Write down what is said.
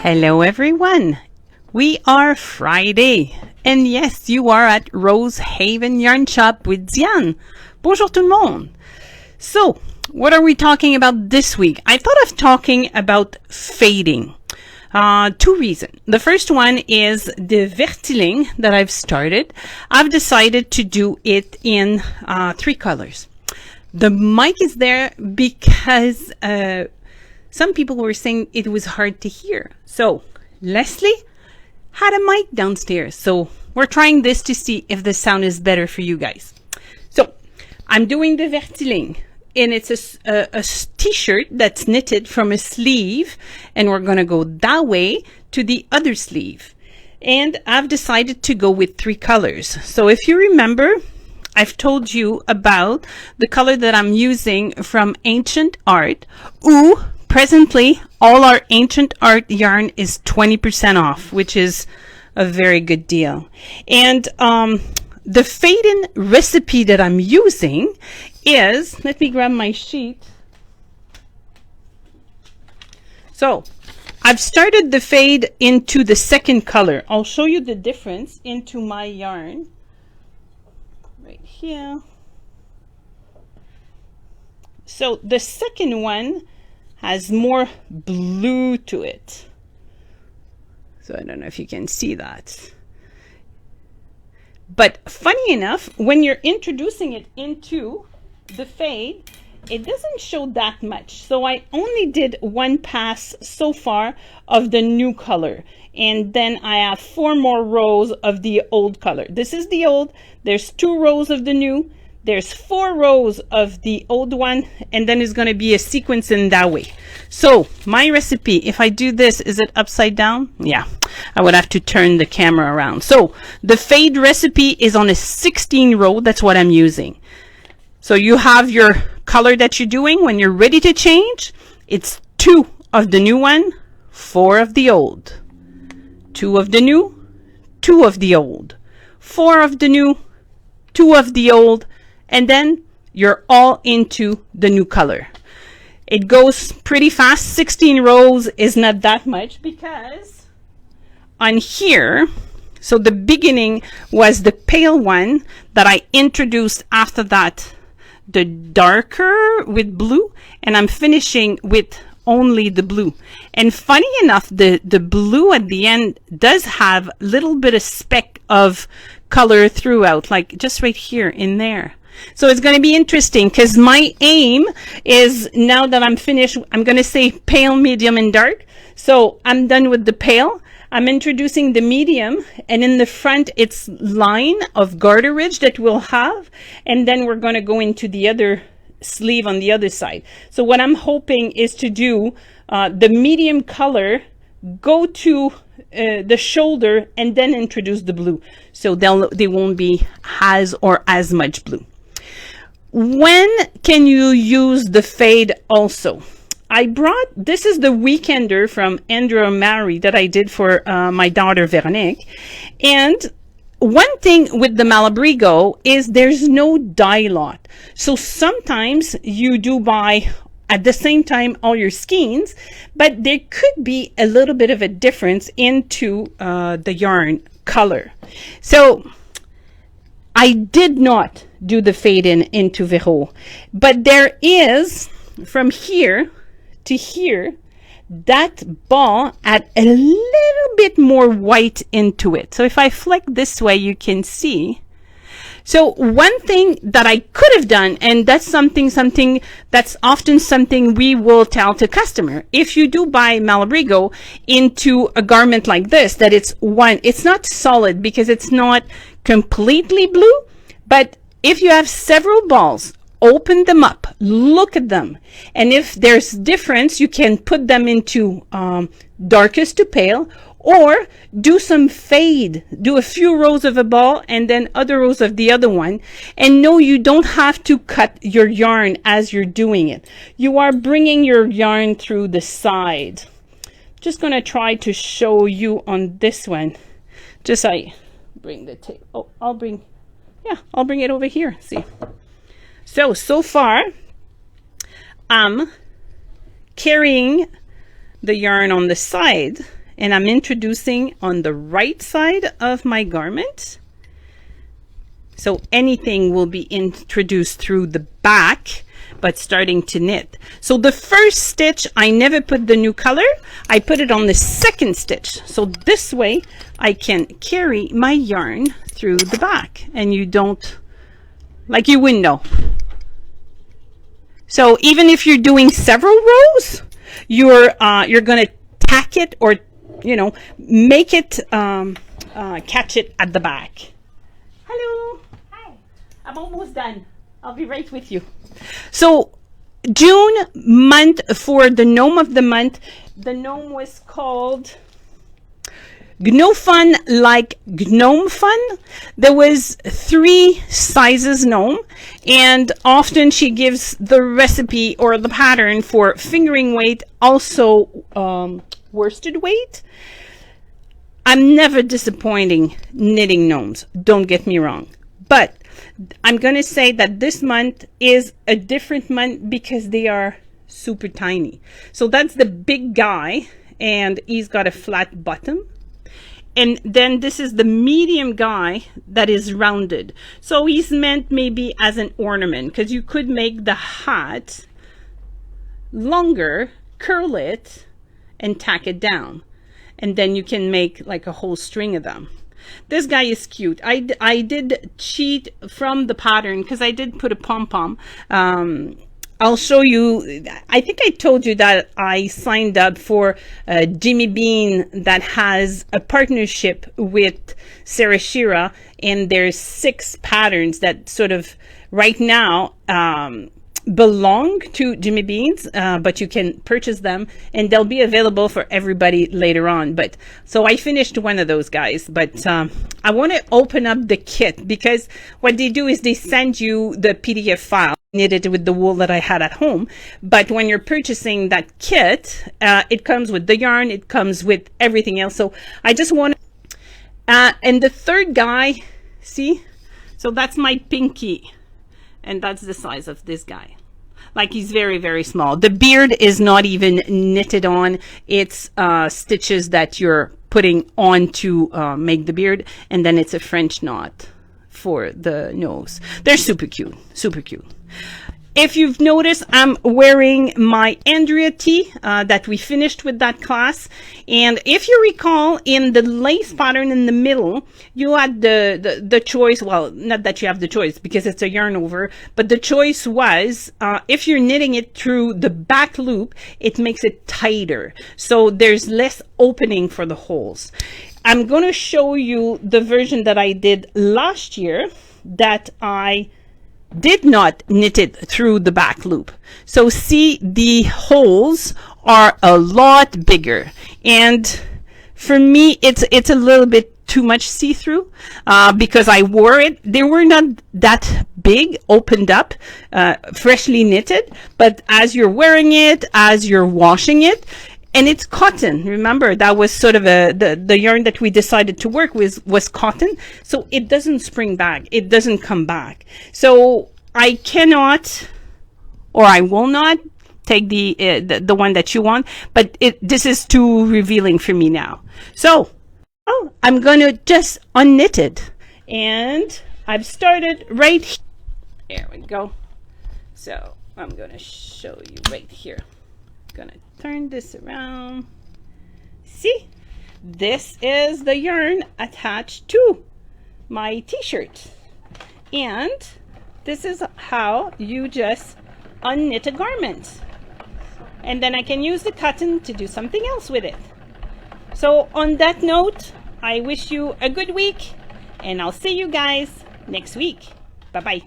Hello everyone. We are Friday. And yes, you are at Rose Haven Yarn Shop with Diane. Bonjour tout le monde. So, what are we talking about this week? I thought of talking about fading. Two reasons. The first one is the Vertiling that I've started. I've decided to do it in 3 colors. The mic is there because some people were saying it was hard to hear. So Leslie had a mic downstairs. So we're trying this to see if the sound is better for you guys. So I'm doing the Vertiling. And it's a t-shirt that's knitted from a sleeve. And we're going to go that way to the other sleeve. And I've decided to go with 3 colors. So if you remember, I've told you about the color that I'm using from Ancient Art. Ooh, presently, all our Ancient Art yarn is 20% off, which is a very good deal. And the fade-in recipe that I'm using is, let me grab my sheet. So I've started the fade into the second color. I'll show you the difference into my yarn right here. So the second one has more blue to it. So I don't know if you can see that. But funny enough, when you're introducing it into the fade, it doesn't show that much. So I only did 1 pass so far of the new color. And then I have 4 more rows of the old color. This is the old. There's 2 rows of the new. There's 4 rows of the old one. And then it's going to be a sequence in that way. So my recipe, if I do this, is it upside down? Yeah, I would have to turn the camera around. So the fade recipe is on a 16 row. That's what I'm using. So you have your color that you're doing. When you're ready to change, it's 2 of the new one, 4 of the old. 2 of the new, 2 of the old. 4 of the new, 2 of the old. And then you're all into the new color. It goes pretty fast. 16 rows is not that much because on here, so the beginning was the pale one that I introduced after that, the darker with blue, and I'm finishing with only the blue. And funny enough, the blue at the end does have a little bit of speck of color throughout, like just right here in there. So it's going to be interesting because my aim is, now that I'm finished, I'm going to say pale, medium, and dark. So I'm done with the pale. I'm introducing the medium, and in the front it's line of garter ridge that we'll have, and then we're going to go into the other sleeve on the other side. So what I'm hoping is to do the medium color, go to the shoulder, and then introduce the blue. So they won't be as much blue. When can you use the fade also? I brought, this is the Weekender from Andrew Mary that I did for my daughter Veronique. And one thing with the Malabrigo is there's no dye lot. So sometimes you do buy at the same time all your skeins, but there could be a little bit of a difference into the yarn color. So I did not do the fade into Vero, but there is from here to here, that ball add a little bit more white into it. So if I flick this way, you can see. So one thing that I could have done, and that's something that's often something we will tell to customer. If you do buy Malabrigo into a garment like this, that it's not solid because it's not completely blue, but if you have several balls, open them up, look at them, and if there's difference, you can put them into darkest to pale, or do some fade, do a few rows of a ball and then other rows of the other one. And no, you don't have to cut your yarn as you're doing it. You are bringing your yarn through the side. Just gonna try to show you on this one. Just I bring the tape. Oh, I'll bring it over here. See. So far, I'm carrying the yarn on the side, and I'm introducing on the right side of my garment. So anything will be introduced through the back, but starting to knit. So the first stitch, I never put the new color. I put it on the second stitch. So this way I can carry my yarn through the back, and you don't, like you wouldn't know. So even if you're doing several rows, you're going to tack it, or, you know, make it, catch it at the back. Hello. Hi. I'm almost done. I'll be right with you. So June month, for the gnome of the month, the gnome was called Gnome Fun, like Gnome Fun. There was 3 sizes gnome, and often she gives the recipe or the pattern for fingering weight, also worsted weight. I'm never disappointing knitting gnomes, don't get me wrong, but I'm going to say that this month is a different month because they are super tiny. So that's the big guy, and he's got a flat bottom. And then this is the medium guy that is rounded. So he's meant maybe as an ornament, because you could make the hat longer, curl it, and tack it down. And then you can make like a whole string of them. This guy is cute. I did cheat from the pattern because I did put a pom-pom. I'll show you. I think I told you that I signed up for Jimmy Bean, that has a partnership with Sarah Shira, and there's 6 patterns that sort of right now belong to Jimmy Bean's, but you can purchase them and they'll be available for everybody later on. But so I finished one of those guys, but I want to open up the kit, because what they do is they send you the PDF file knitted with the wool that I had at home. But when you're purchasing that kit, it comes with the yarn, it comes with everything else. So I just want to, and the third guy, see, so that's my pinky. And that's the size of this guy. Like, he's very, very small. The beard is not even knitted on. It's stitches that you're putting on to make the beard. And then it's a French knot for the nose. They're super cute. Super cute. If you've noticed, I'm wearing my Andrea tee that we finished with that class. And if you recall, in the lace pattern in the middle, you had the choice. Well, not that you have the choice because it's a yarn over, but the choice was if you're knitting it through the back loop, it makes it tighter. So there's less opening for the holes. I'm going to show you the version that I did last year that I did not knit it through the back loop. So see, the holes are a lot bigger, and for me it's a little bit too much see-through because I wore it. They were not that big, opened up, freshly knitted, but as you're wearing it, as you're washing it, and it's cotton. Remember, that was sort of the yarn that we decided to work with was cotton. So it doesn't spring back. It doesn't come back. So I cannot, or I will not take the one that you want, but this is too revealing for me now. So I'm going to just unknit it. And I've started right here. There we go. So I'm going to show you right here. Gonna turn this around. See, this is the yarn attached to my t-shirt, and this is how you just unknit a garment, and then I can use the cotton to do something else with it. So on that note, I wish you a good week, and I'll see you guys next week. Bye bye.